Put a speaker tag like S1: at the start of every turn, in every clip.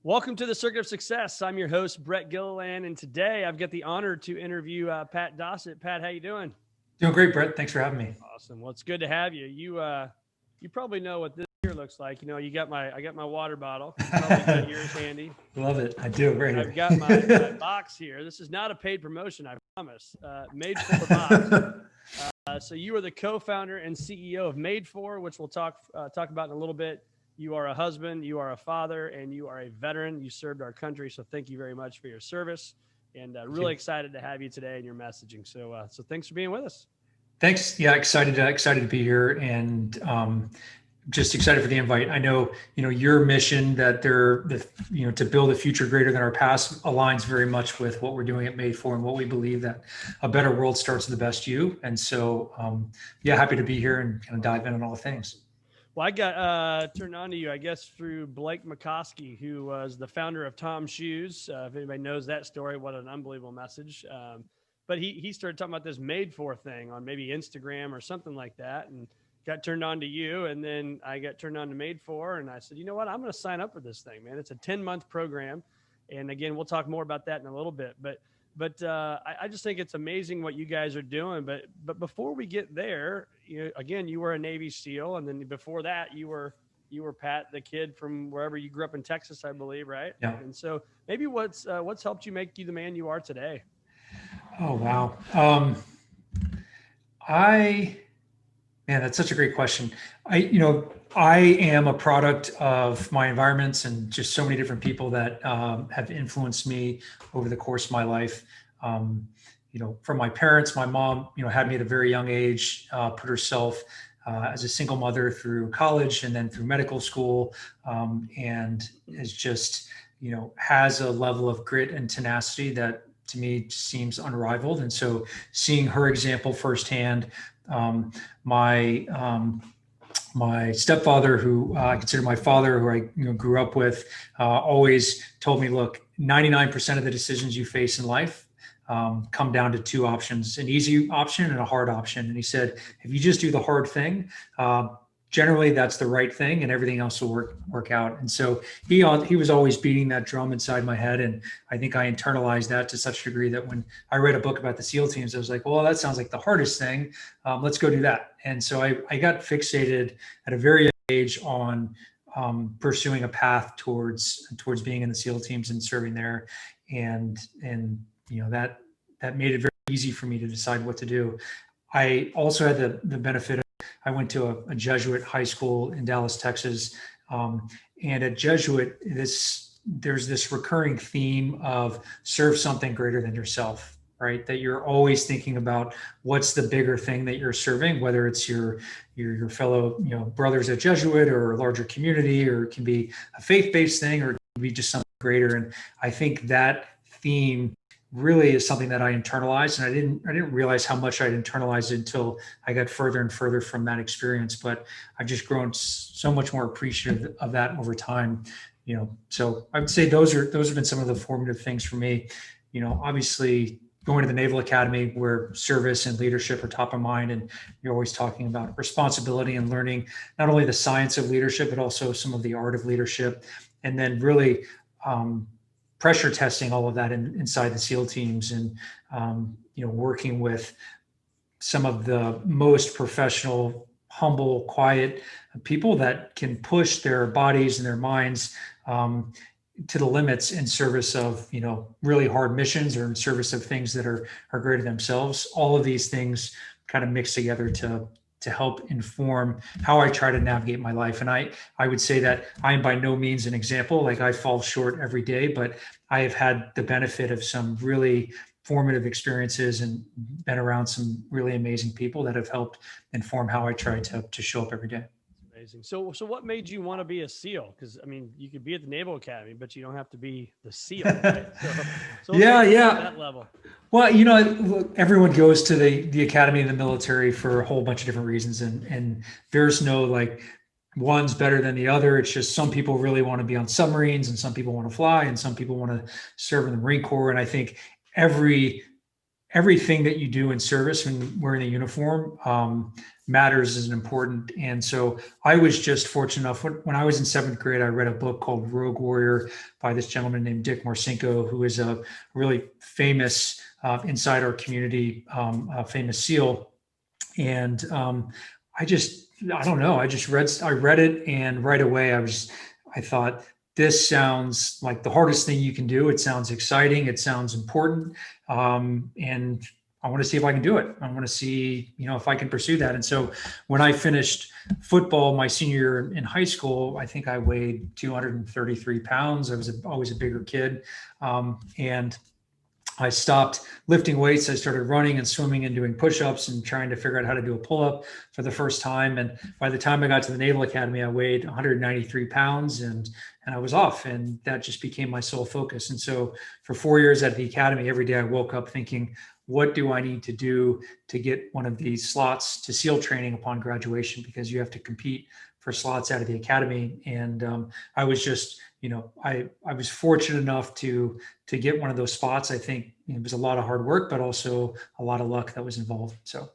S1: Welcome to the Circuit of Success. I'm your host, Brett Gilliland, and today I've got the honor to interview Pat Dossett. Pat, how you doing?
S2: Doing great, Brett. Thanks for having me.
S1: Awesome. Well, it's good to have you. You probably know what this here looks like. I got my water bottle. You probably got yours handy.
S2: Love it. I do. Right
S1: I've
S2: here.
S1: got my box here. This is not a paid promotion, I promise. Made for box. So you are the co-founder and CEO of Made For, which we'll talk about in a little bit. You are a husband, you are a father, and you are a veteran. You served our country, so thank you very much for your service. And really excited to have you today and your messaging. So thanks for being with us.
S2: Thanks. Yeah, excited to be here, and just excited for the invite. I know your mission that to build a future greater than our past aligns very much with what we're doing at Made For and what we believe, that a better world starts with the best you. And so happy to be here and kind of dive in on all the things.
S1: Well, I got turned on to you, I guess, through Blake Mycoskie, who was the founder of Tom's Shoes. If anybody knows that story, what an unbelievable message. But he started talking about this Made For thing on maybe Instagram or something like that, and got turned on to you. And then I got turned on to Made For, and I said, you know what, I'm going to sign up for this thing, man. It's a 10-month program. And again, we'll talk more about that in a little bit. But I just think it's amazing what you guys are doing. But before we get there, again, you were a Navy SEAL, and then before that, you were Pat, the kid from wherever you grew up in Texas, I believe, right?
S2: Yeah.
S1: And so maybe what's helped you make you the man you are today?
S2: Oh wow, man, that's such a great question. I am a product of my environments and just so many different people that have influenced me over the course of my life. From my parents, my mom, had me at a very young age, put herself as a single mother through college and then through medical school, and is just, has a level of grit and tenacity that to me seems unrivaled. And so seeing her example firsthand, my stepfather, who I consider my father, who I grew up with, always told me, look, 99% of the decisions you face in life come down to two options: an easy option and a hard option. And he said, if you just do the hard thing, generally that's the right thing, and everything else will work out. And so he was always beating that drum inside my head, and I think I internalized that to such a degree that when I read a book about the SEAL teams, I was like, well, that sounds like the hardest thing. Let's go do that. And so I got fixated at a very young age on pursuing a path towards being in the SEAL teams and serving there, and that made it very easy for me to decide what to do. I also had the benefit of, I went to a Jesuit high school in Dallas, Texas. And at Jesuit, there's this recurring theme of serve something greater than yourself, right? That you're always thinking about what's the bigger thing that you're serving, whether it's your fellow, brothers at Jesuit or a larger community, or it can be a faith-based thing, or it can be just something greater. And I think that theme really is something that I internalized, and I didn't realize how much I'd internalized it until I got further and further from that experience. But I've just grown so much more appreciative of that over time. So I would say those have been some of the formative things for me. Obviously going to the Naval Academy, where service and leadership are top of mind, and you're always talking about responsibility and learning not only the science of leadership, but also some of the art of leadership, and then really pressure testing all of that inside the SEAL teams, and working with some of the most professional, humble, quiet people that can push their bodies and their minds to the limits in service of really hard missions, or in service of things that are greater themselves. All of these things kind of mix together to help inform how I try to navigate my life. And I would say that I am by no means an example. Like, I fall short every day, but I have had the benefit of some really formative experiences and been around some really amazing people that have helped inform how I try to show up every day.
S1: Amazing. So what made you want to be a SEAL? Because you could be at the Naval Academy, but you don't have to be the SEAL, right? So
S2: yeah.
S1: That level.
S2: Well, look, everyone goes to the academy and the military for a whole bunch of different reasons, and there's no like one's better than the other. It's just some people really want to be on submarines, and some people want to fly, and some people want to serve in the Marine Corps. And I think everything that you do in service when wearing a uniform matters is important. And so I was just fortunate enough when I was in seventh grade, I read a book called Rogue Warrior by this gentleman named Dick Marcinko, who is a really famous inside our community, a famous SEAL. And I don't know. I read it, and right away I thought, this sounds like the hardest thing you can do. It sounds exciting. It sounds important. And I want to see if I can do it. I want to see, if I can pursue that. And so when I finished football my senior year in high school, I think I weighed 233 pounds. I was always a bigger kid. And I stopped lifting weights. I started running and swimming and doing push-ups and trying to figure out how to do a pull-up for the first time. And by the time I got to the Naval Academy, I weighed 193 pounds and I was off. And that just became my sole focus. And so for 4 years at the Academy, every day I woke up thinking, what do I need to do to get one of these slots to SEAL training upon graduation? Because you have to compete for slots out of the Academy. And I was just, I was fortunate enough to get one of those spots. I think it was a lot of hard work, but also a lot of luck that was involved. So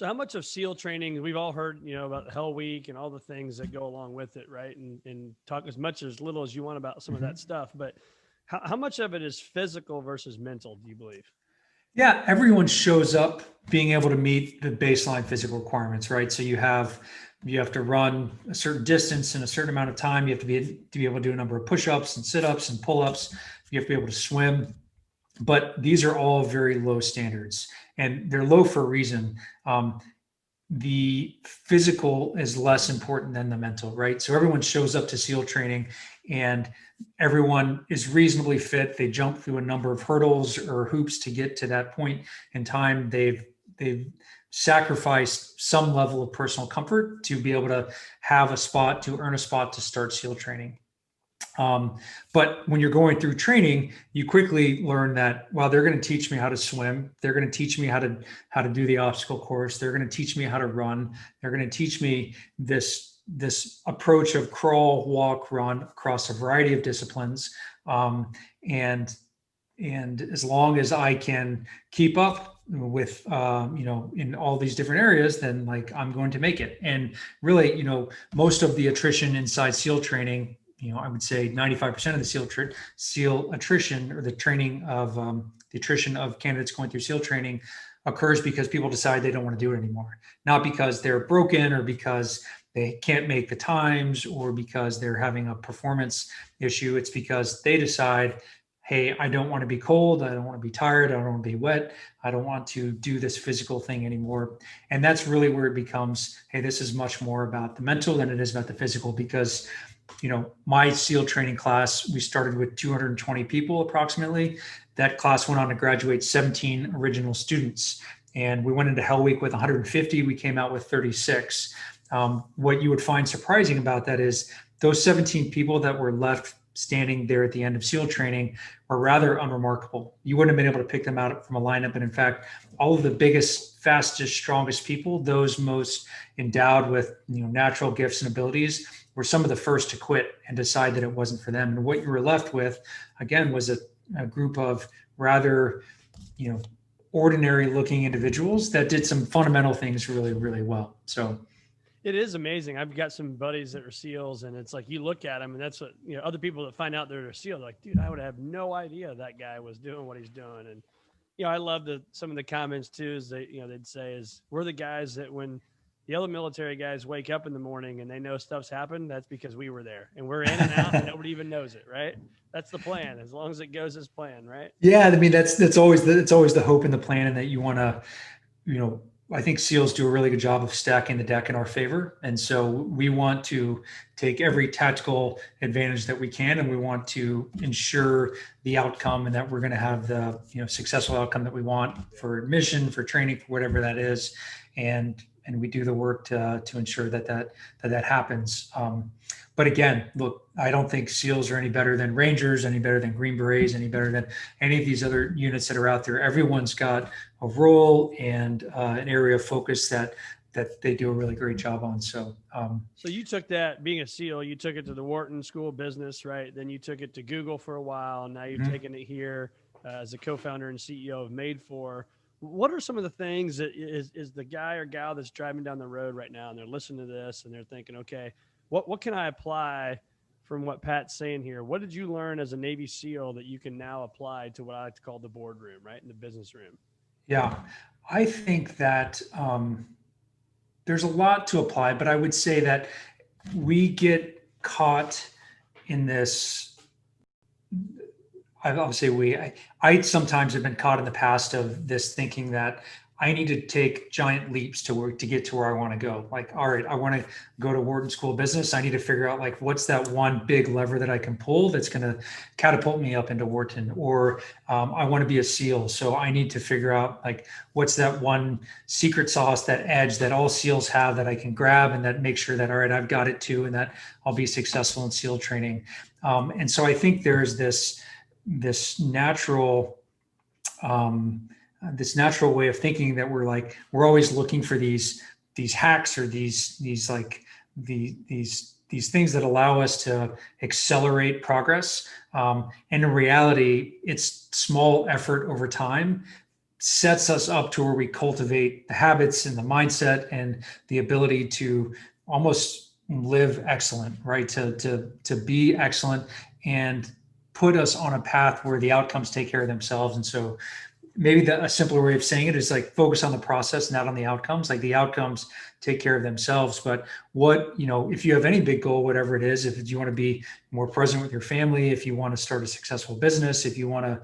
S1: how much of SEAL training, we've all heard, about Hell Week and all the things that go along with it, right? And talk as much or as little as you want about some of that stuff, but how much of it is physical versus mental, do you believe?
S2: yeah, everyone shows up being able to meet the baseline physical requirements, right? So you have to run a certain distance in a certain amount of time. You have to be able to do a number of push-ups and sit-ups and pull-ups. You have to be able to swim. But these are all very low standards, and they're low for a reason. The physical is less important than the mental, right? So everyone shows up to SEAL training and everyone is reasonably fit. They jump through a number of hurdles or hoops to get to that point in time. They've sacrificed some level of personal comfort to be able to have a spot, to earn a spot to start SEAL training. But when you're going through training, you quickly learn that, well, they're going to teach me how to swim. They're going to teach me how to do the obstacle course. They're going to teach me how to run. They're going to teach me this approach of crawl, walk, run across a variety of disciplines. And as long as I can keep up with, in all these different areas, then I'm going to make it. And really, most of the attrition inside SEAL training, I would say 95% of the SEAL attrition, or the attrition of candidates going through SEAL training, occurs because people decide they don't want to do it anymore. Not because they're broken or because they can't make the times or because they're having a performance issue. It's because they decide, hey, I don't want to be cold. I don't want to be tired. I don't want to be wet. I don't want to do this physical thing anymore. And that's really where it becomes, hey, this is much more about the mental than it is about the physical. Because my SEAL training class, we started with 220 people approximately. That class went on to graduate 17 original students. And we went into Hell Week with 150. We came out with 36. What you would find surprising about that is those 17 people that were left standing there at the end of SEAL training were rather unremarkable. You wouldn't have been able to pick them out from a lineup. And in fact, all of the biggest, fastest, strongest people, those most endowed with natural gifts and abilities, were some of the first to quit and decide that it wasn't for them. And what you were left with, again, was a group of rather, ordinary looking individuals that did some fundamental things really, really well. So
S1: it is amazing. I've got some buddies that are SEALs, and it's like you look at them, and that's what other people that find out they're a SEAL, they're like, dude, I would have no idea that guy was doing what he's doing. And I love some of the comments too. Is they'd say is, we're the guys that when the other military guys wake up in the morning and they know stuff's happened, that's because we were there and we're in and out and nobody even knows it, right? That's the plan, as long as it goes as planned, right?
S2: Yeah, I mean that's always the hope and the plan, and that you want to, I think SEALs do a really good job of stacking the deck in our favor. And so we want to take every tactical advantage that we can, and we want to ensure the outcome, and that we're going to have the successful outcome that we want for admission, for training, for whatever that is. And we do the work to ensure that happens. But again, look, I don't think SEALs are any better than Rangers, any better than Green Berets, any better than any of these other units that are out there. Everyone's got a role and an area of focus that they do a really great job on. So
S1: you took that, being a SEAL, you took it to the Wharton School of Business, right? Then you took it to Google for a while. Now you're taking it here as a co-founder and CEO of Made For. what are some of the things that is the guy or gal that's driving down the road right now and they're listening to this and they're thinking, okay, what can I apply from what Pat's saying here? What did you learn as a Navy SEAL that you can now apply to what I like to call the boardroom, right? In the business room?
S2: Yeah, I think that there's a lot to apply, but I would say that we get caught in this. I sometimes have been caught in the past of this thinking that I need to take giant leaps to get to where I want to go. Like, all right, I want to go to Wharton School of Business. I need to figure out like what's that one big lever that I can pull that's going to catapult me up into Wharton. Or I want to be a SEAL, so I need to figure out like what's that one secret sauce, that edge that all SEALs have that I can grab and that make sure that all right, I've got it too, and that I'll be successful in SEAL training. And so I think there's this natural way of thinking that we're always looking for these hacks or these things that allow us to accelerate progress. And in reality, it's small effort over time sets us up to where we cultivate the habits and the mindset and the ability to almost live excellent, right? To be excellent and put us on a path where the outcomes take care of themselves. And so maybe a simpler way of saying it is like focus on the process, not on the outcomes. Like the outcomes take care of themselves. But if you have any big goal, whatever it is, if you want to be more present with your family, if you want to start a successful business, if you want to,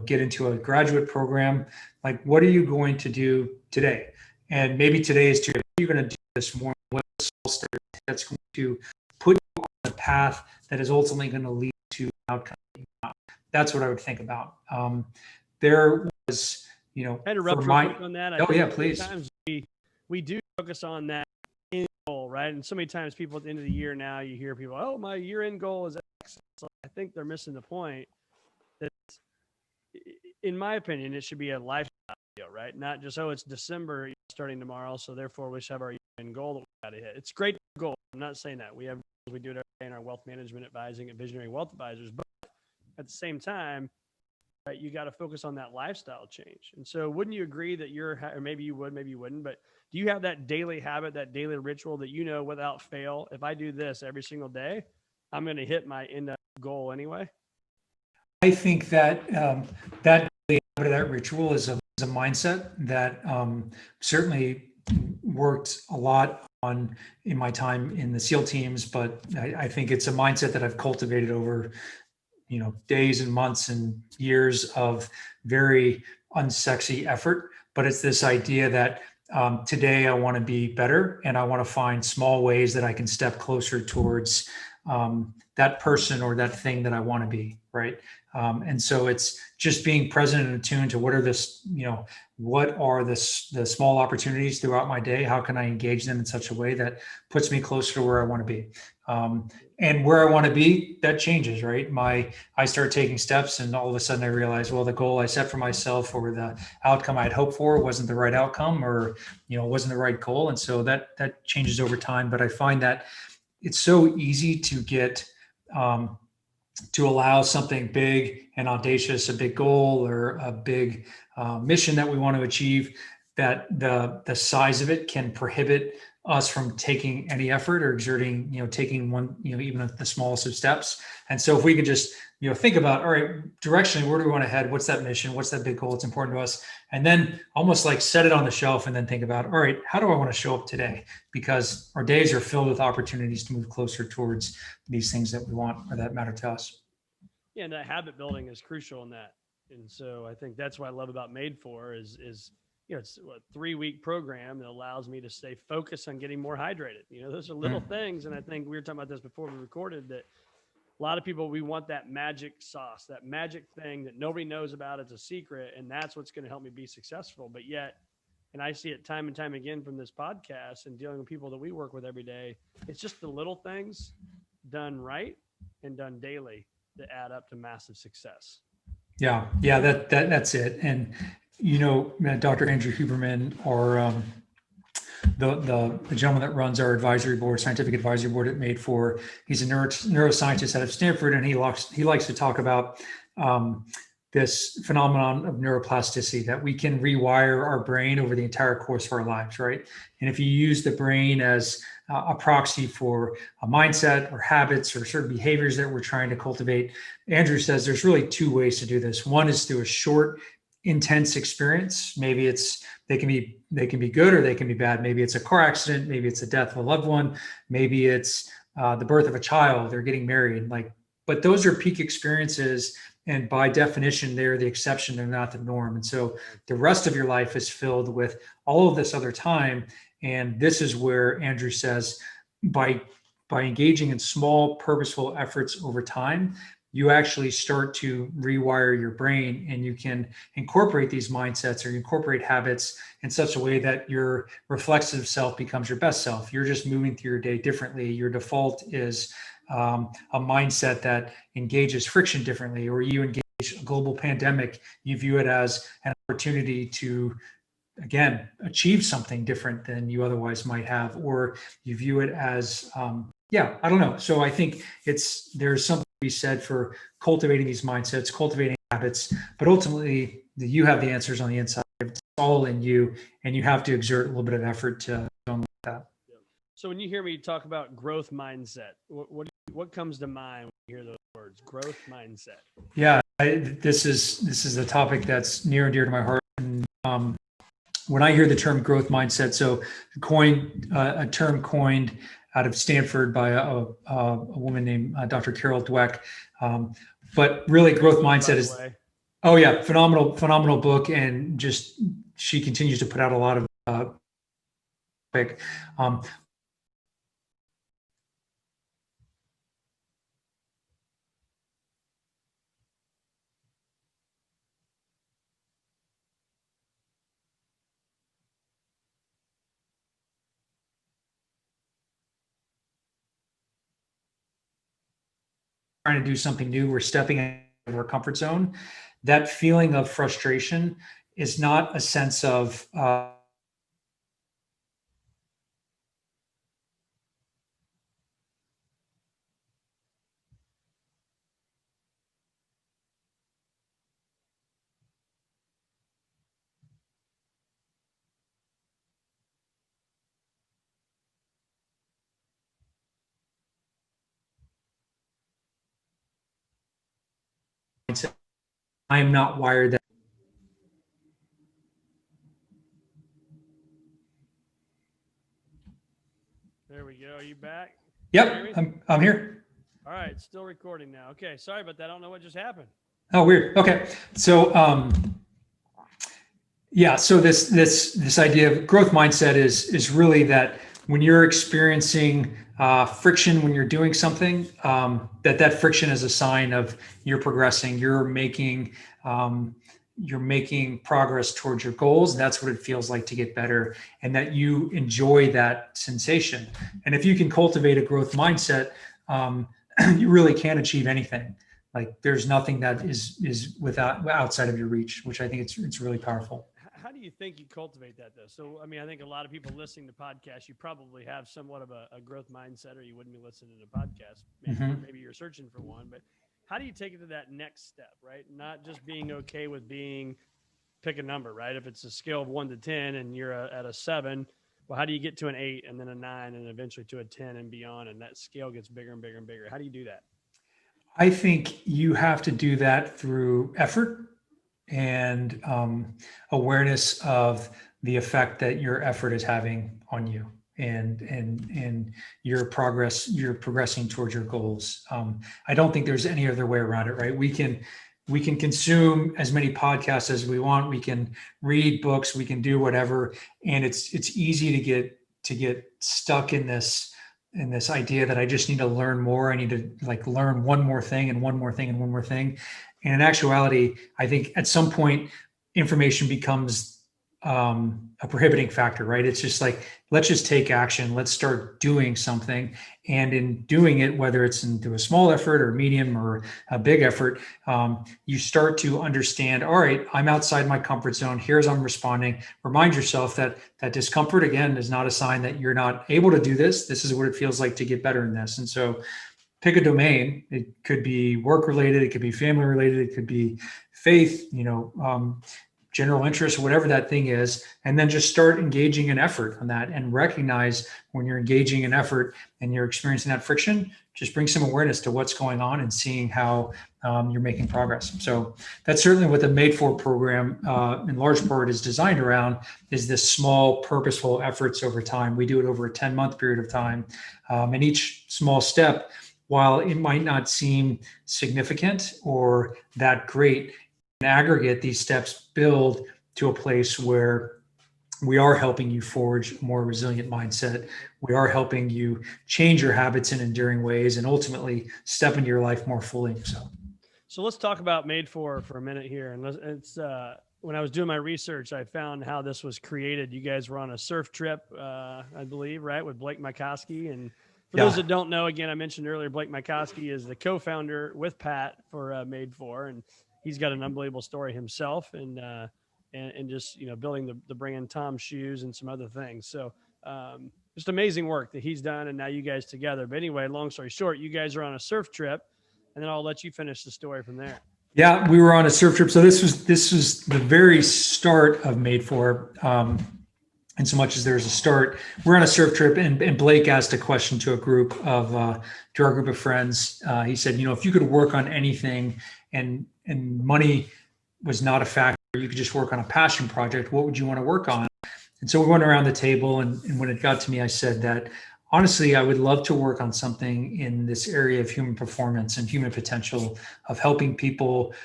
S2: get into a graduate program, like what are you going to do today? And maybe today is what you're going to do this morning. What's that's going to put you on a path that is ultimately going to lead to outcome. That's what I would think about. There was,
S1: Interrupt real quick on that.
S2: Oh yeah, please.
S1: Sometimes we do focus on that end goal, right? And so many times people at the end of the year now, you hear people, oh, my year-end goal is X. So I think they're missing the point that, in my opinion, it should be a lifestyle deal, right? Not just, oh, it's December starting tomorrow, so therefore we should have our year-end goal that we got to hit. It's great goal. I'm not saying that. We do it every day in our wealth management advising at Visionary Wealth Advisors, but at the same time, right, you got to focus on that lifestyle change. And so wouldn't you agree that or maybe you would, maybe you wouldn't, but do you have that daily habit, that daily ritual that without fail, if I do this every single day, I'm going to hit my end up goal anyway?
S2: I think that that ritual is a mindset that certainly worked a lot on in my time in the SEAL teams, but I think it's a mindset that I've cultivated over days and months and years of very unsexy effort. But it's this idea that today I want to be better and I want to find small ways that I can step closer towards that person or that thing that I want to be, right? And so it's just being present and attuned to what are the small opportunities throughout my day? How can I engage them in such a way that puts me closer to where I want to be? And where I want to be, that changes, right? I start taking steps and all of a sudden I realize, well, the goal I set for myself or the outcome I'd hoped for wasn't the right outcome or, wasn't the right goal. And so that changes over time. But I find that it's so easy to get, to allow something big and audacious, a big goal or a big mission that we want to achieve, that the size of it can prohibit us from taking any effort or exerting, taking one, even the smallest of steps. And so if we could just, think about, all right, directionally, where do we want to head? What's that mission? What's that big goal? It's important to us. And then almost like set it on the shelf and then think about, all right, how do I want to show up today? Because our days are filled with opportunities to move closer towards these things that we want or that matter to us.
S1: Yeah, and that habit building is crucial in that. And so I think that's what I love about Made For is it's a 3-week program that allows me to stay focused on getting more hydrated. Those are little things. And I think we were talking about this before we recorded, that a lot of people, we want that magic sauce, that magic thing that nobody knows about. It's a secret. And that's what's going to help me be successful. But yet, and I see it time and time again from this podcast and dealing with people that we work with every day, it's just the little things done right and done daily that add up to massive success.
S2: Yeah, that's it. And Dr. Andrew Huberman, or the gentleman that runs our advisory board, scientific advisory board at Made For, he's a neuroscientist out of Stanford, and he likes to talk about this phenomenon of neuroplasticity, that we can rewire our brain over the entire course of our lives, right? And if you use the brain as a proxy for a mindset or habits or certain behaviors that we're trying to cultivate, Andrew says there's really two ways to do this. One is through a short, intense experience. Maybe they can be good or they can be bad. Maybe it's a car accident. Maybe it's the death of a loved one. Maybe it's the birth of a child or getting married. But those are peak experiences. And by definition, they're the exception. They're not the norm. And so the rest of your life is filled with all of this other time. And this is where Andrew says, by engaging in small, purposeful efforts over time, you actually start to rewire your brain, and you can incorporate these mindsets or incorporate habits in such a way that your reflexive self becomes your best self. You're just moving through your day differently. Your default is a mindset that engages friction differently, or you engage a global pandemic, you view it as an opportunity to, again, achieve something different than you otherwise might have, or you view it as, I don't know. So I think there's something to be said for cultivating these mindsets, cultivating habits, but ultimately you have the answers on the inside. It's all in you, and you have to exert a little bit of effort to unlock that.
S1: So when you hear me talk about growth mindset, what comes to mind when you hear those words, growth mindset?
S2: Yeah, this is a topic that's near and dear to my heart. And when I hear the term growth mindset, so a term coined out of Stanford by a woman named Dr. Carol Dweck. But really, growth mindset is, phenomenal book, and just she continues to put out a lot of topic. Trying to do something new, we're stepping out of our comfort zone. That feeling of frustration is not a sense of mindset. I am not wired that.
S1: There we go. Are you back?
S2: Yep, I'm here.
S1: All right, still recording now. Okay, sorry about that. I don't know what just happened.
S2: Oh, weird. Okay, so so this idea of growth mindset is really that when you're experiencing friction when you're doing something, that friction is a sign of you're progressing, you're making progress towards your goals. That's what it feels like to get better, and that you enjoy that sensation. And if you can cultivate a growth mindset, you really can achieve anything. Like there's nothing that is outside of your reach, which I think it's really powerful.
S1: How do you think you cultivate that though? So, I mean, I think a lot of people listening to podcasts, you probably have somewhat of a growth mindset, or you wouldn't be listening to podcasts. Maybe you're searching for one, but how do you take it to that next step, right? Not just being okay with pick a number, right? If it's a scale of 1 to 10 and you're at a 7, well, how do you get to an 8 and then a 9 and eventually to a 10 and beyond? And that scale gets bigger and bigger and bigger. How do you do that?
S2: I think you have to do that through effort and awareness of the effect that your effort is having on you and your progress. You're progressing towards your goals. I don't think there's any other way around it, right? We can consume as many podcasts as we want. We can read books. We can do whatever, and it's easy to get stuck in this idea that I just need to learn more. I need to learn one more thing and one more thing and one more thing. And in actuality, I think at some point information becomes a prohibiting factor, right? It's just like, let's just take action. Let's start doing something. And in doing it, whether it's into a small effort or medium or a big effort, you start to understand, all right, I'm outside my comfort zone. Here's how I'm responding. Remind yourself that discomfort, again, is not a sign that you're not able to do this. This is what it feels like to get better in this. And so pick a domain. It could be work related, it could be family related, it could be faith, general interest, whatever that thing is, and then just start engaging in effort on that and recognize when you're engaging in effort and you're experiencing that friction, just bring some awareness to what's going on and seeing how you're making progress. So that's certainly what the Made For program in large part is designed around, is this small purposeful efforts over time. We do it over a 10-month period of time. And each small step, while it might not seem significant or that great, in aggregate, these steps build to a place where we are helping you forge a more resilient mindset. We are helping you change your habits in enduring ways and ultimately step into your life more fully.
S1: So let's talk about Made For a minute here. And it's when I was doing my research, I found how this was created. You guys were on a surf trip, I believe, right, with Blake Mycoskie. And for those that don't know, again, I mentioned earlier, Blake Mycoskie is the co-founder with Pat for Made For, and he's got an unbelievable story himself, and just building the bringing Tom shoes and some other things. So just amazing work that he's done, and now you guys together. But anyway, long story short, you guys are on a surf trip, and then I'll let you finish the story from there.
S2: Yeah, we were on a surf trip. So this was the very start of Made For. And so much as there's a start, we're on a surf trip, and Blake asked a question to a group of to our group of friends. He said, if you could work on anything and money was not a factor, you could just work on a passion project, what would you want to work on? And so we went around the table, and when it got to me, I said that honestly, I would love to work on something in this area of human performance and human potential, of helping people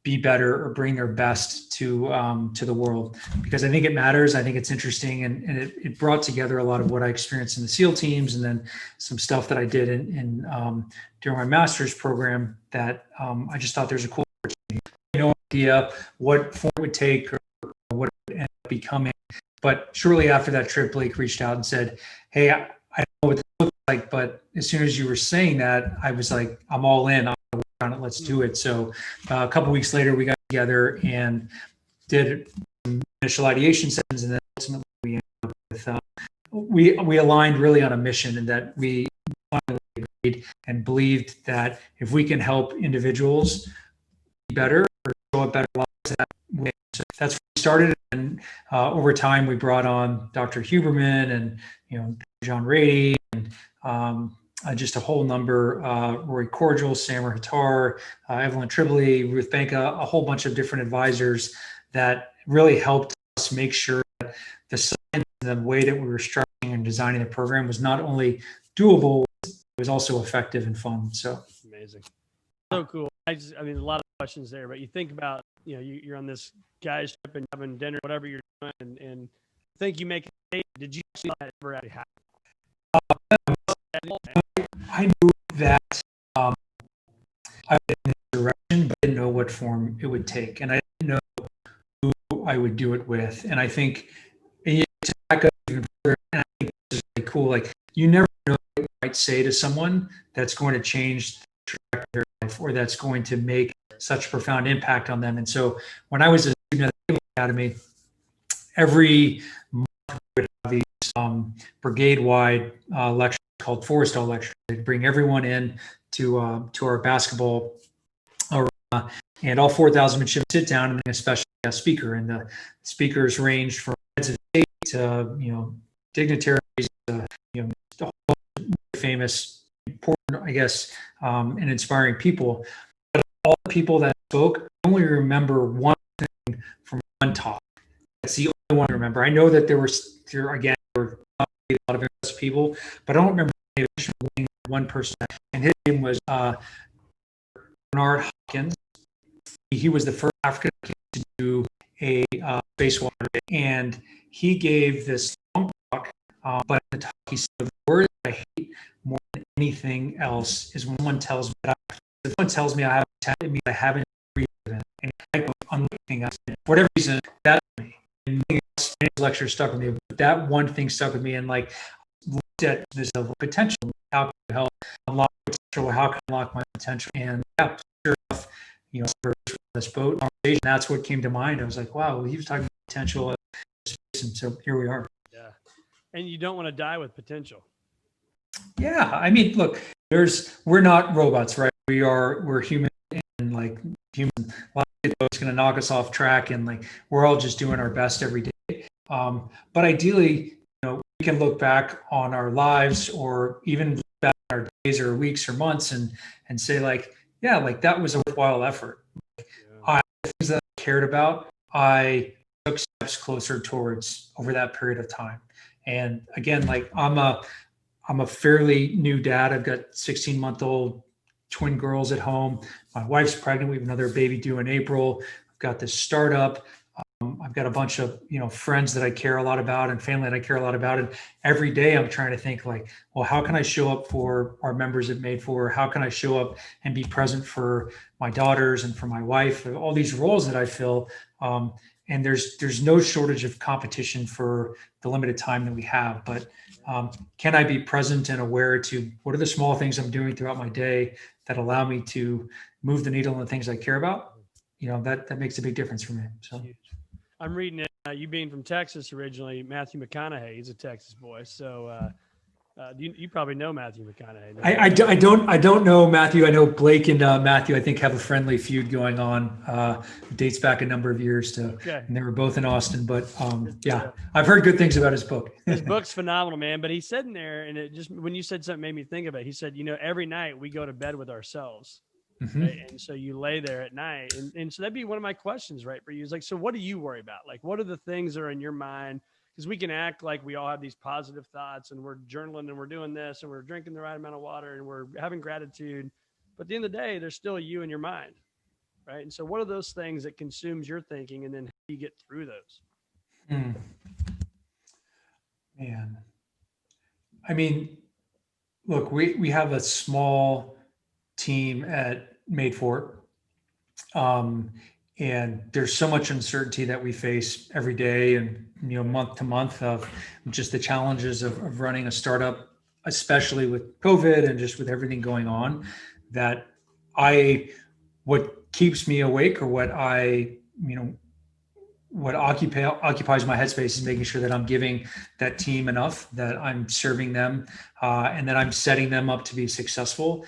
S2: be better or bring their best to the world, because I think it matters. I think it's interesting, and it brought together a lot of what I experienced in the SEAL teams, and then some stuff that I did in during my master's program that I just thought there's a cool opportunity. No idea what form it would take or what it would end up becoming. But shortly after that trip, Blake reached out and said, "Hey, I don't know what this looks like, but as soon as you were saying that, I was like, I'm all in. On it, let's do it." So a couple of weeks later, we got together and did some initial ideation sessions, and then ultimately we ended up with we aligned really on a mission, and that we finally agreed and believed that if we can help individuals be better or show up better lives, that's where we started. And over time, we brought on Dr. Huberman and John Rady and just a whole number, Rory Cordial, Samar Hattar, Evelyn Tribbley, Ruth Banka, a whole bunch of different advisors that really helped us make sure that the science and the way that we were structuring and designing the program was not only doable, it was also effective and fun. So
S1: amazing. So cool. I mean, a lot of questions there, but you think about, you're on this guy's trip and having dinner, whatever you're doing, and think you make a date. Did you actually ever actually happen?
S2: I knew that I was in this direction, but I didn't know what form it would take, and I didn't know who I would do it with. And I think, and to back up even further, and I think this is really cool. Like, you never know what you might say to someone that's going to change the trajectory of their life, or that's going to make such profound impact on them. And so, when I was a student at the Naval Academy, every month we would have these brigade-wide lectures called Forrestal lectures. They'd bring everyone in to our basketball arena, and all 4,000 midshipmen sit down, and a special guest speaker. And the speakers ranged from heads of state to dignitaries, to the whole famous, important, I guess, and inspiring people. But all the people that spoke, I only remember one thing from one talk. That's the only one I remember. I know that there were a lot of impressive people, but I don't remember one person, and his name was Bernard Hopkins. He was the first African to do a spacewalk, and he gave this long talk, but in the talk he said, "The word I hate more than anything else is when someone tells me I have talent, it means I haven't breathed it." And I go on anything else. For whatever reason, that me. And his lecture stuck with me. But that one thing stuck with me, and like, looked at this level of potential. How can I help unlock potential? How can I unlock my potential? And yeah, sure enough, for this boat conversation, that's what came to mind. I was like, wow, he was talking about potential, and so here we are.
S1: Yeah, and you don't want to die with potential.
S2: Yeah, I mean, look, we're not robots, right? We're human, and like human, a lot of people is going to knock us off track, and like we're all just doing our best every day. But ideally, we can look back on our lives, or even look back on our days or weeks or months, and say like, yeah, like that was a worthwhile effort. I things that I cared about, I took steps closer towards over that period of time. And again, like I'm a fairly new dad. I've got 16-month-old twin girls at home. My wife's pregnant. We have another baby due in April. I've got this startup. I've got a bunch of friends that I care a lot about and family that I care a lot about. And every day I'm trying to think like, well, how can I show up for our members at Made For? How can I show up and be present for my daughters and for my wife? All these roles that I fill. And there's no shortage of competition for the limited time that we have. But can I be present and aware to what are the small things I'm doing throughout my day that allow me to move the needle on the things I care about? That makes a big difference for me. So.
S1: I'm reading it. You being from Texas originally, Matthew McConaughey, he's a Texas boy. So you probably know Matthew McConaughey.
S2: I don't know Matthew. I know Blake and Matthew, I think, have a friendly feud going on. It dates back a number of years to,
S1: okay.
S2: And they were both in Austin. But yeah, I've heard good things about his book.
S1: His book's phenomenal, man. But he said in there, and it just, when you said something made me think of it, he said, every night we go to bed with ourselves.
S2: Mm-hmm.
S1: Right? And so you lay there at night. And so that'd be one of my questions, right, for you is like, so what do you worry about? Like, what are the things that are in your mind? Because we can act like we all have these positive thoughts and we're journaling and we're doing this and we're drinking the right amount of water and we're having gratitude. But at the end of the day, there's still you in your mind, right? And so what are those things that consumes your thinking, and then how do you get through those?
S2: Man. I mean, look, we have a small team at Made For. And there's so much uncertainty that we face every day and month to month of just the challenges of running a startup, especially with COVID and just with everything going on, that what keeps me awake, or what occupies my headspace, is making sure that I'm giving that team enough, that I'm serving them, and that I'm setting them up to be successful,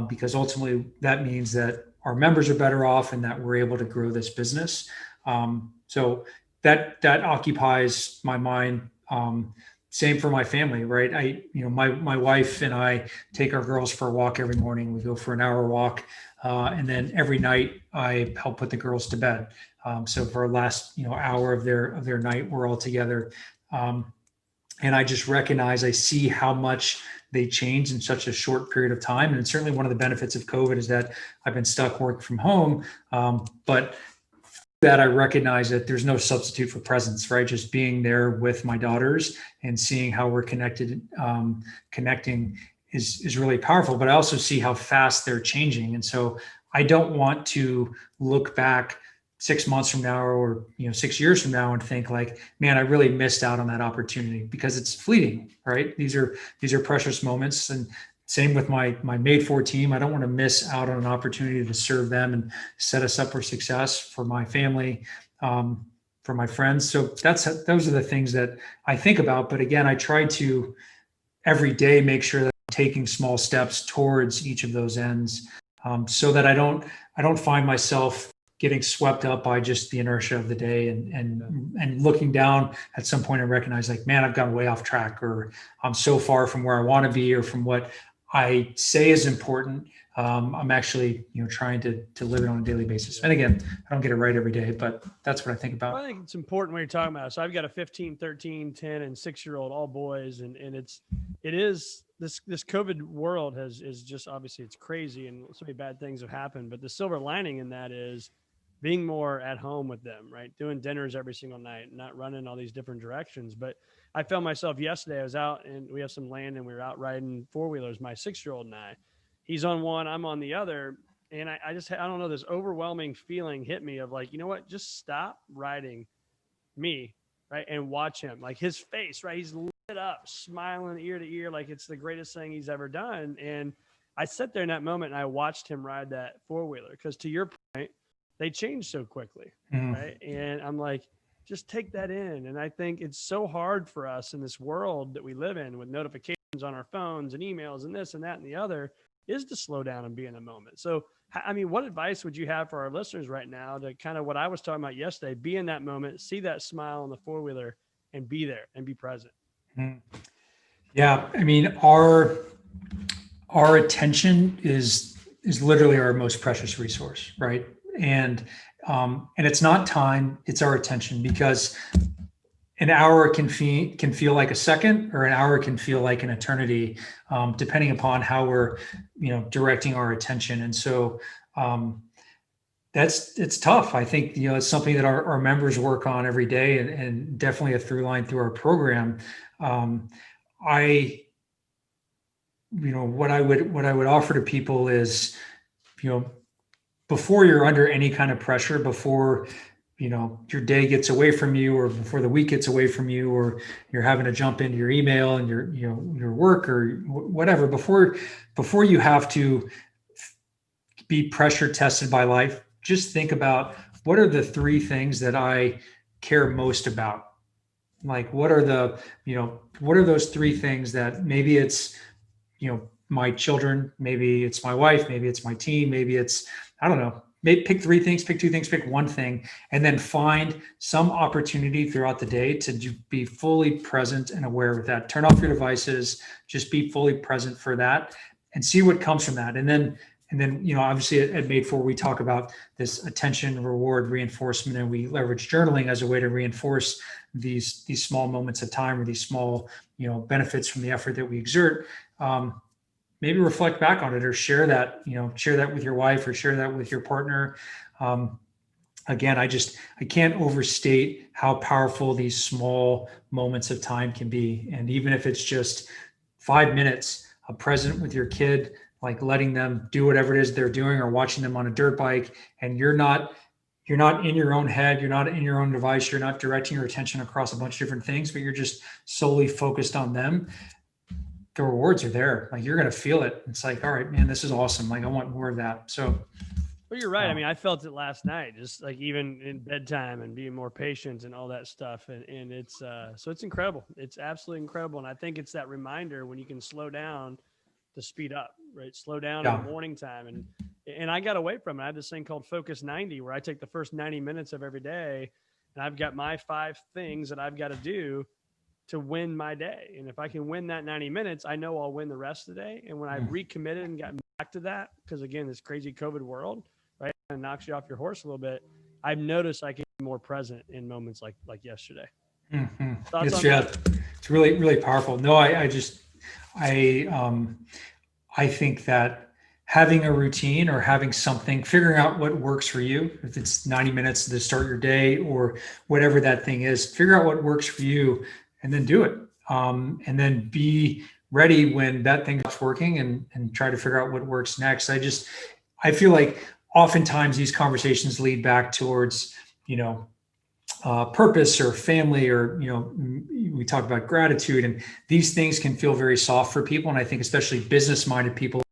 S2: because ultimately that means that our members are better off and that we're able to grow this business. So that occupies my mind. Same for my family, right? My wife and I take our girls for a walk every morning. We go for an hour walk, and then every night I help put the girls to bed. So for our last hour of their night, we're all together. And I just recognize, I see how much they change in such a short period of time. And certainly one of the benefits of COVID is that I've been stuck working from home. But that I recognize that there's no substitute for presence, right? Just being there with my daughters and seeing how we're connecting is really powerful. But I also see how fast they're changing. And so I don't want to look back 6 months from now, or 6 years from now, and think like, man, I really missed out on that opportunity, because it's fleeting, right? These are precious moments. And same with my Made For team. I don't want to miss out on an opportunity to serve them and set us up for success, for my family, for my friends. So those are the things that I think about. But again, I try to every day make sure that I'm taking small steps towards each of those ends, so that I don't find myself getting swept up by just the inertia of the day, and looking down at some point and recognize like, man, I've gone way off track, or I'm so far from where I want to be, or from what I say is important. I'm actually, trying to live it on a daily basis. And again, I don't get it right every day, but that's what I think about.
S1: Well, I think it's important when you're talking about it. So I've got a 15, 13, 10, and 6-year-old, all boys. And it is this COVID world is just, obviously it's crazy and so many bad things have happened, but the silver lining in that is being more at home with them, right? Doing dinners every single night, not running all these different directions. But I found myself yesterday, I was out and we have some land and we were out riding 4-wheelers, my 6-year-old and I. He's on one, I'm on the other. And I don't know, this overwhelming feeling hit me of like, you know what, just stop riding me, right? And watch him, like his face, right? He's lit up, smiling ear to ear, like it's the greatest thing he's ever done. And I sat there in that moment and I watched him ride that 4-wheeler, because to your point, they change so quickly, right? And I'm like, just take that in. And I think it's so hard for us in this world that we live in, with notifications on our phones and emails and this and that and the other, is to slow down and be in a moment. So, I mean, what advice would you have for our listeners right now to kind of what I was talking about yesterday, be in that moment, see that smile on the four-wheeler and be there and be present?
S2: Mm. Yeah. I mean, our attention is literally our most precious resource, right? And it's not time, it's our attention, because an hour can feel like a second, or an hour can feel like an eternity, depending upon how we're directing our attention. And so it's tough. I think it's something that our members work on every day, and definitely a through line through our program. I what I would offer to people is, before you're under any kind of pressure, before your day gets away from you, or before the week gets away from you, or you're having to jump into your email and your work or whatever, before you have to be pressure tested by life, just think about, what are the three things that I care most about? Like, what are those three things that maybe it's, my children, maybe it's my wife, maybe it's my team, maybe it's, I don't know, maybe pick three things, pick two things, pick one thing, and then find some opportunity throughout the day to be fully present and aware of that. Turn off your devices, just be fully present for that, and see what comes from that. And then, obviously at Made For, we talk about this attention, reward, reinforcement, and we leverage journaling as a way to reinforce these small moments of time, or these small, benefits from the effort that we exert. Maybe reflect back on it, or share that with your wife, or share that with your partner. Again, I can't overstate how powerful these small moments of time can be. And even if it's just 5 minutes of present with your kid, like letting them do whatever it is they're doing, or watching them on a dirt bike, and you're not in your own head, you're not in your own device, you're not directing your attention across a bunch of different things, but you're just solely focused on them. The rewards are there. Like, you're going to feel it. It's like, all right, man, this is awesome. Like, I want more of that. So,
S1: well, you're right. I mean, I felt it last night, just like even in bedtime, and being more patient and all that stuff. And it's, so it's incredible. It's absolutely incredible. And I think it's that reminder, when you can slow down, to speed up, right? Slow down in the morning time. And I got away from it. I have this thing called Focus 90, where I take the first 90 minutes of every day, and I've got my 5 things that I've got to do to win my day. And if I can win that 90 minutes, I know I'll win the rest of the day. And when I've recommitted and gotten back to that, because again, this crazy COVID world, right, it knocks you off your horse a little bit. I've noticed I can be more present in moments like yesterday.
S2: Mm-hmm. It's really, really powerful. No, I think that having a routine, or having something, figuring out what works for you, if it's 90 minutes to start your day, or whatever that thing is, figure out what works for you, and then do it. And then be ready when that thing stops working, and try to figure out what works next. I feel like oftentimes these conversations lead back towards, purpose, or family, or, we talk about gratitude, and these things can feel very soft for people. And I think especially business-minded people,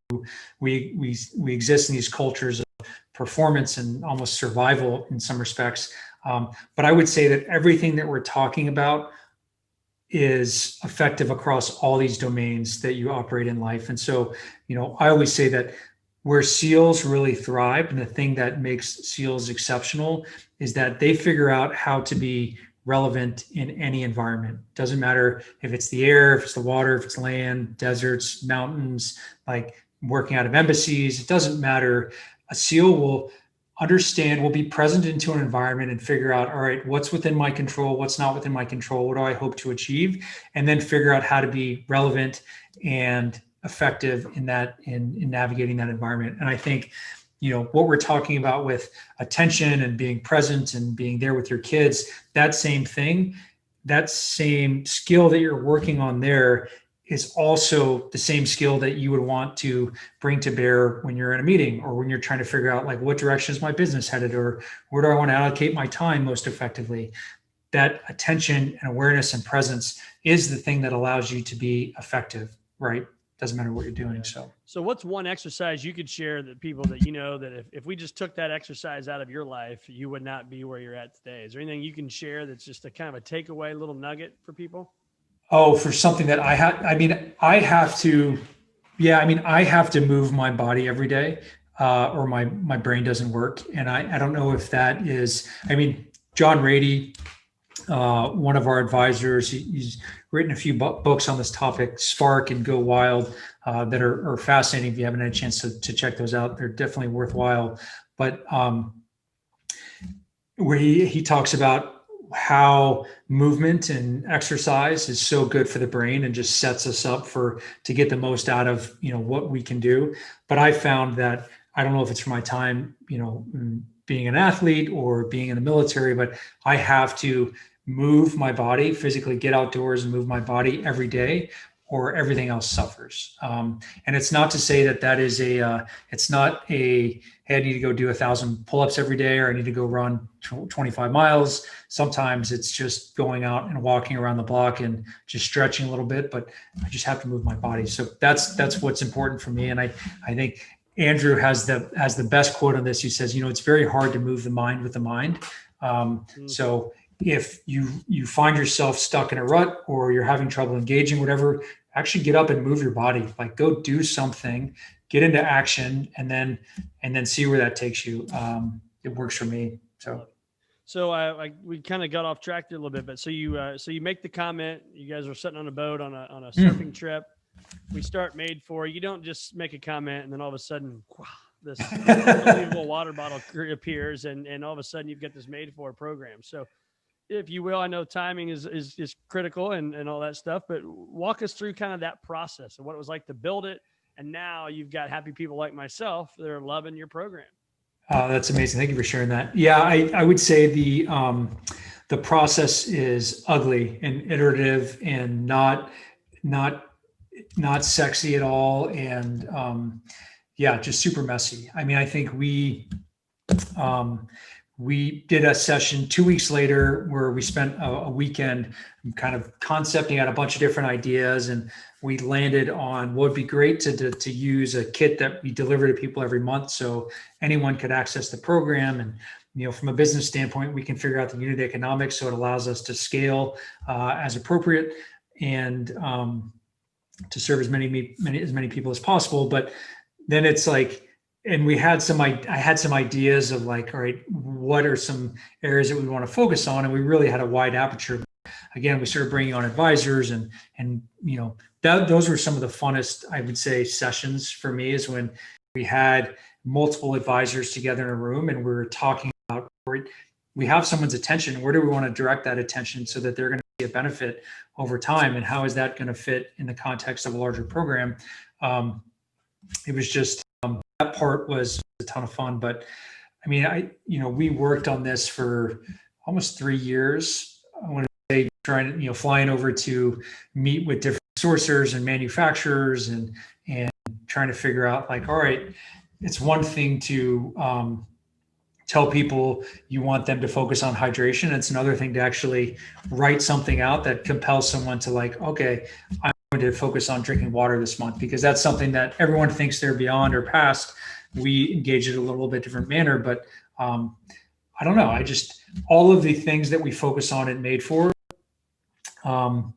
S2: we exist in these cultures of performance and almost survival in some respects. But I would say that everything that we're talking about is effective across all these domains that you operate in life. And so, I always say that where SEALs really thrive, and the thing that makes SEALs exceptional, is that they figure out how to be relevant in any environment. Doesn't matter if it's the air, if it's the water, if it's land, deserts, mountains, like working out of embassies. It doesn't matter. A SEAL will be present into an environment and figure out, all right, what's within my control, what's not within my control, what do I hope to achieve, and then figure out how to be relevant and effective in navigating that environment. And I think, what we're talking about with attention and being present and being there with your kids, that same thing, that same skill that you're working on there is also the same skill that you would want to bring to bear when you're in a meeting, or when you're trying to figure out, like, what direction is my business headed, or where do I want to allocate my time most effectively. That attention and awareness and presence is the thing that allows you to be effective, right? Doesn't matter what you're doing.
S1: So what's one exercise you could share that people that, that if we just took that exercise out of your life, you would not be where you're at today? Is there anything you can share that's just a kind of a takeaway little nugget for people?
S2: Oh, for something that I have to, Yeah, I mean, I have to move my body every day, or my brain doesn't work. And I don't know if that is. I mean, John Rady, one of our advisors, he's written a few books on this topic, Spark and Go Wild, that are fascinating. If you haven't had a chance to check those out, they're definitely worthwhile. But where he talks about how movement and exercise is so good for the brain and just sets us up to get the most out of what we can do. But I found that, I don't know if it's for my time being an athlete or being in the military, but I have to move my body, physically get outdoors and move my body every day, or everything else suffers. And it's not to say that is it's not a, hey, I need to go do 1,000 pull-ups every day, or I need to go run 25 miles. Sometimes it's just going out and walking around the block and just stretching a little bit, but I just have to move my body. So that's what's important for me. And I think Andrew has the best quote on this. He says, it's very hard to move the mind with the mind. So if you find yourself stuck in a rut, or you're having trouble engaging, whatever, actually get up and move your body. Like, go do something, get into action, and then see where that takes you. It works for me.
S1: So we kind of got off track there a little bit, but so you make the comment. You guys are sitting on a boat on a surfing trip. We start Made For. You don't just make a comment and then all of a sudden, wow, this unbelievable water bottle appears, and all of a sudden you've got this Made For program. So, if you will, I know timing is critical and all that stuff, but walk us through kind of that process and what it was like to build it. And now you've got happy people like myself that are loving your program.
S2: That's amazing. Thank you for sharing that. Yeah, I would say the process is ugly and iterative and not sexy at all. And just super messy. I mean, I think we did a session 2 weeks later where we spent a weekend kind of concepting out a bunch of different ideas, and we landed on what would be great to use a kit that we deliver to people every month, so anyone could access the program. And from a business standpoint, we can figure out the unit economics, so it allows us to scale as appropriate and to serve as many people as possible. But then it's like, and I had some ideas of like, all right, what are some areas that we want to focus on? And we really had a wide aperture. Again, we started bringing on advisors, and those were some of the funnest, I would say, sessions for me, is when we had multiple advisors together in a room and we were talking about, we have someone's attention. Where do we want to direct that attention so that they're going to see a benefit over time? And how is that going to fit in the context of a larger program? It was just, that part was a ton of fun. But I mean, we worked on this for almost 3 years. I want to say, flying over to meet with different sourcers and manufacturers and trying to figure out, like, all right, it's one thing to tell people you want them to focus on hydration. It's another thing to actually write something out that compels someone to, like, okay, I'm going to focus on drinking water this month, because that's something that everyone thinks they're beyond or past. We engage it a little bit different manner, but I don't know. All of the things that we focus on at Made For, on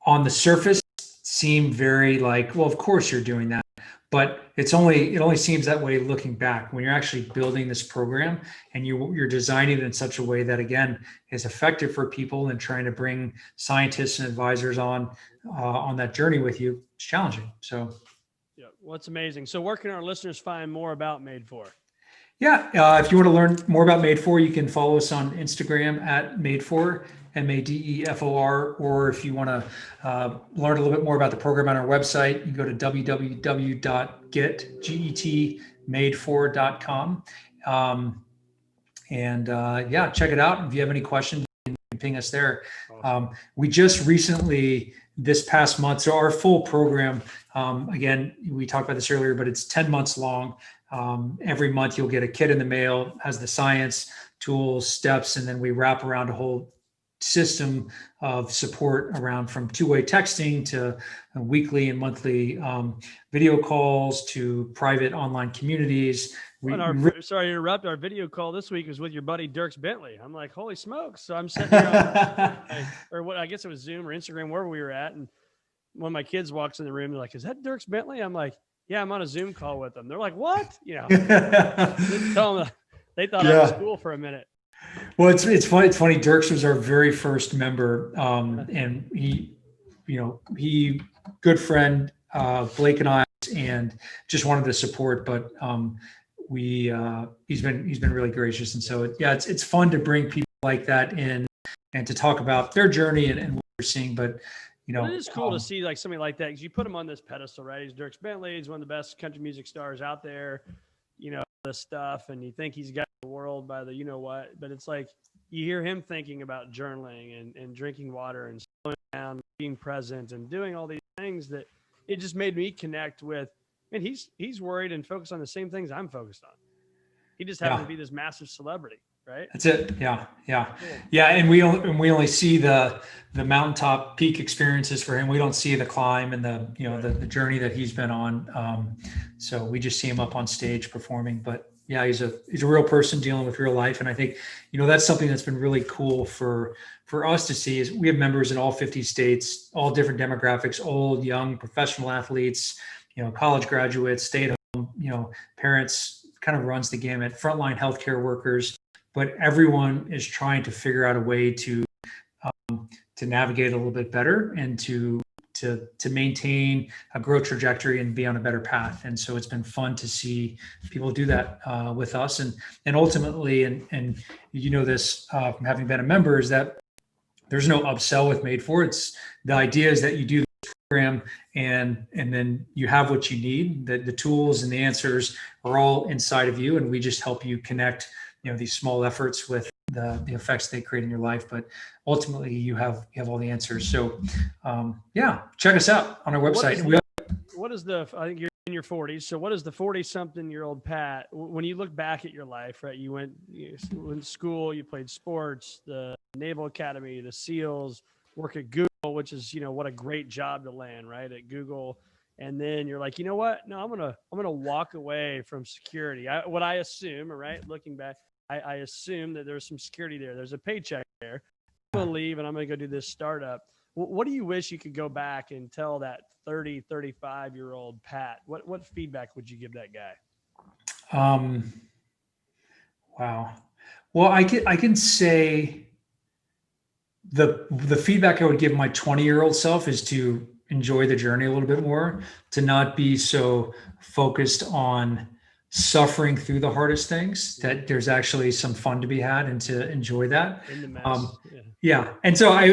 S2: the surface seem very like, well, of course you're doing that. But it only seems that way looking back. When you're actually building this program and you're designing it in such a way that, again, is effective for people, and trying to bring scientists and advisors on that journey with you, it's challenging. So,
S1: yeah, well, it's amazing. So, where can our listeners find more about Made For?
S2: Yeah, if you want to learn more about Made For, you can follow us on Instagram at Made For, MADEFOR, or if you want to learn a little bit more about the program on our website, you can go to www.getmadefore.com. Check it out. If you have any questions, you can ping us there. Awesome. We just recently, this past month, so our full program, again, we talked about this earlier, but it's 10 months long. Every month you'll get a kit in the mail, has the science, tools, steps, and then we wrap around a whole system of support around, from two-way texting to weekly and monthly video calls to private online communies.
S1: Sorry to interrupt. Our video call this week was with your buddy Dirks Bentley. I'm like, holy smokes! So I'm sitting here, or what? I guess it was Zoom or Instagram, wherever we were at, and when my kids walks in the room, they're like, "Is that Dirks Bentley?" I'm like, "Yeah, I'm on a Zoom call with them." They're like, "What?" Didn't tell them. They thought I was cool for a minute.
S2: Well, it's funny. It's funny. Dirks was our very first member, and he good friend, Blake and I, and just wanted the support. But he's been really gracious, and so it's fun to bring people like that in and to talk about their journey and what they're seeing. But
S1: it is cool to see like somebody like that, because you put him on this pedestal, right? He's Dirks Bentley. He's one of the best country music stars out there. This stuff, and you think he's got the world by the what, but it's like you hear him thinking about journaling and drinking water and slowing down, being present, and doing all these things that it just made me connect with. And he's worried and focused on the same things I'm focused on. He just happened to be this massive celebrity, right?
S2: That's it. Yeah. And we only see the mountaintop peak experiences for him. We don't see the climb and the journey that he's been on. So we just see him up on stage performing. But yeah, he's a real person dealing with real life. And I think that's something that's been really cool for us to see. Is we have members in all 50 states, all different demographics, old, young, professional athletes, college graduates, stay-at-home, parents. Kind of runs the gamut. Frontline healthcare workers. But everyone is trying to figure out a way to navigate a little bit better and to maintain a growth trajectory and be on a better path. And so it's been fun to see people do that with us. And ultimately, and this from having been a member, is that there's no upsell with Made For. It's the idea is that you do the program and then you have what you need. The tools and the answers are all inside of you, and we just help you connect these small efforts with the effects they create in your life. But ultimately you have all the answers. So check us out on our website.
S1: I think you're in your 40s. So what is the 40-something-year-old Pat, when you look back at your life, right? You went to school, you played sports, the Naval Academy, the SEALs, work at Google, which is, what a great job to land, right? At Google. And then you're like, you know what? No, I'm gonna walk away from security. What I assume, right? Looking back, I assume that there's some security there. There's a paycheck there. I'm going to leave and I'm going to go do this startup. What do you wish you could go back and tell that 30, 35-year-old Pat? What feedback would you give that guy?
S2: Wow. Well, I can say the feedback I would give my 20-year-old self is to enjoy the journey a little bit more, to not be so focused on suffering through the hardest things, that there's actually some fun to be had and to enjoy that.
S1: In the mess.
S2: And so I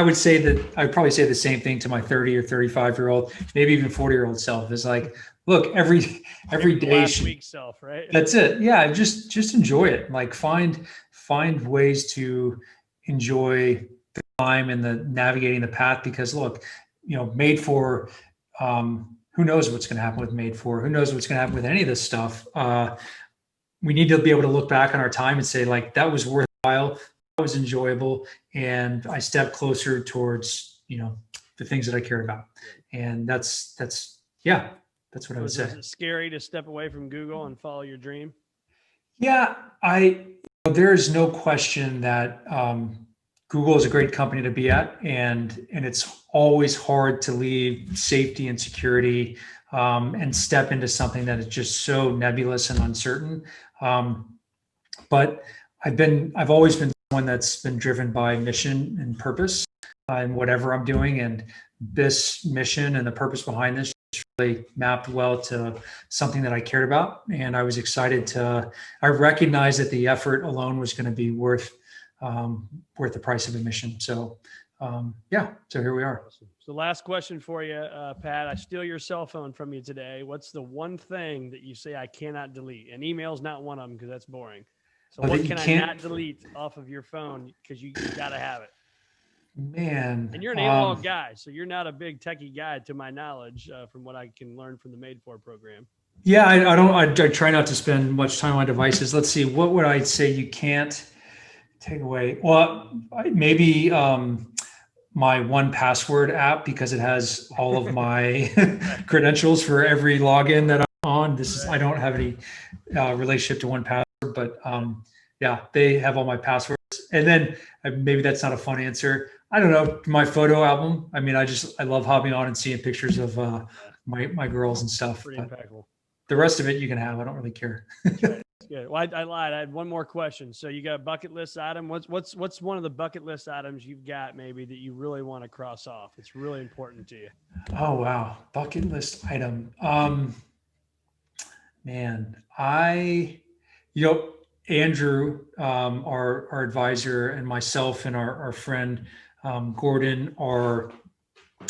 S2: would say that I'd probably say the same thing to my 30 or 35-year-old, maybe even 40-year-old self, is like, look, every day
S1: last week self, right?
S2: That's it. Yeah. Just enjoy it. Like find ways to enjoy the climb and the navigating the path, because look, Made For, who knows what's going to happen with Made For? Who knows what's going to happen with any of this stuff? We need to be able to look back on our time and say, like, that was worthwhile, that was enjoyable, and I stepped closer towards, the things that I cared about. And that's what I would say.
S1: Is it scary to step away from Google and follow your dream?
S2: Yeah, there is no question that Google is a great company to be at, and it's always hard to leave safety and security and step into something that is just so nebulous and uncertain. But I've always been someone that's been driven by mission and purpose in whatever I'm doing, and this mission and the purpose behind this really mapped well to something that I cared about, and I was excited I recognized that the effort alone was going to be worth the price of admission. So so here we are.
S1: So last question for you, Pat. I steal your cell phone from you today. What's the one thing that you say I cannot delete? And email's not one of them, because that's boring. So what can I not delete off of your phone, because you got to have it?
S2: Man.
S1: And you're an analog guy, so you're not a big techie guy, to my knowledge, from what I can learn from the Made For program.
S2: Yeah, I try not to spend much time on devices. Let's see, what would I say you can't take away? Well, maybe my 1Password app, because it has all of my credentials for every login that I'm on. I don't have any relationship to 1Password, but they have all my passwords. And then maybe that's not a fun answer. I don't know, my photo album. I mean, I love hopping on and seeing pictures of my girls and stuff.
S1: Pretty
S2: But
S1: impeccable.
S2: the rest of it you can have. I don't really care.
S1: That's right. Good. Well, I lied. I had one more question. So you got a bucket list item. What's one of the bucket list items you've got maybe that you really want to cross off? It's really important to you.
S2: Oh wow, bucket list item. Man, Andrew, our advisor, and myself and our friend Gordon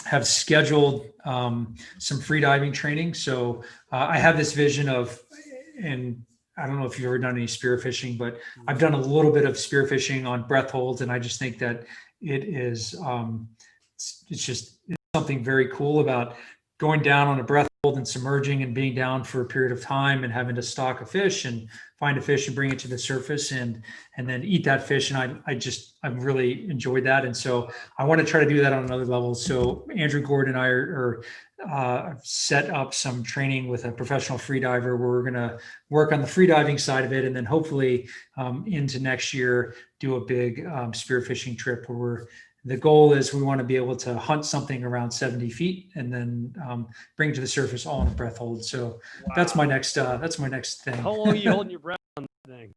S2: have scheduled some free diving training. So I have this vision of, and I don't know if you've ever done any spearfishing, but I've done a little bit of spearfishing on breath holds, and I just think that it is it's something very cool about going down on a breath hold and submerging and being down for a period of time and having to stock a fish and find a fish and bring it to the surface and then eat that fish. And I've really enjoyed that. And so I want to try to do that on another level. So Andrew Gordon and I are set up some training with a professional free diver where we're going to work on the free diving side of it. And then hopefully into next year, do a big spearfishing trip where the goal is we want to be able to hunt something around 70 feet and then bring it to the surface all in a breath hold. So that's my next thing.
S1: How long are you holding your breath on that thing?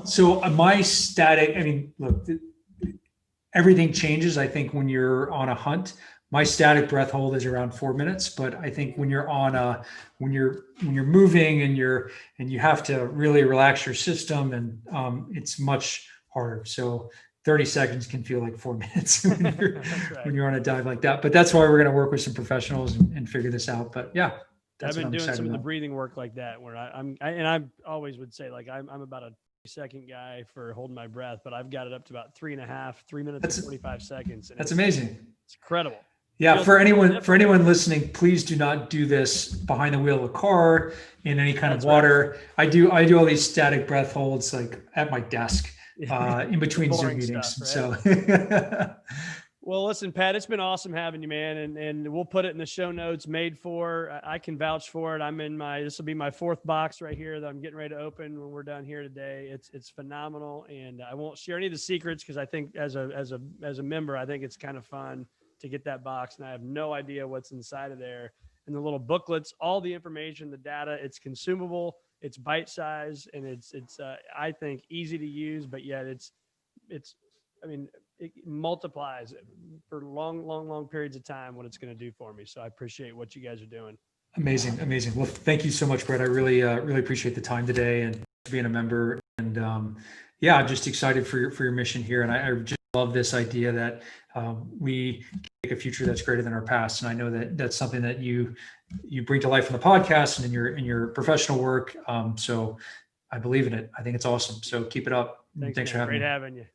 S2: So my static, I mean, look, everything changes. I think when you're on a hunt, my static breath hold is around 4 minutes, but I think when you're on when you're moving and you have to really relax your system and it's much harder. So 30 seconds can feel like 4 minutes when you're on a dive like that. But that's why we're going to work with some professionals and figure this out. But yeah,
S1: I've been doing some of the breathing work like that where I always would say like I'm about a 2-second guy for holding my breath, but I've got it up to about 3 minutes and 45 seconds. And
S2: that's amazing.
S1: It's incredible.
S2: Yeah. For anyone listening, please do not do this behind the wheel of a car in any kind of water. Right. I do all these static breath holds like at my desk. In between Zoom meetings.
S1: Stuff, right? So, well, listen, Pat, it's been awesome having you, man. And we'll put it in the show notes. Made for, I can vouch for it. This will be my 4th box right here that I'm getting ready to open when we're done here today. It's phenomenal. And I won't share any of the secrets because I think as a member, I think it's kind of fun to get that box. And I have no idea what's inside of there. And the little booklets, all the information, the data, it's consumable. It's bite size and it's I think easy to use, but yet it multiplies for long periods of time what it's going to do for me. So I appreciate what you guys are doing. Amazing.
S2: Well, thank you so much, Brett. I really appreciate the time today and being a member. And I'm just excited for your mission here. And I just love this idea that we make a future that's greater than our past. And I know that that's something that you bring to life in the podcast and in your professional work. So I believe in it. I think it's awesome. So keep it up. Thanks for having me.
S1: Great having you.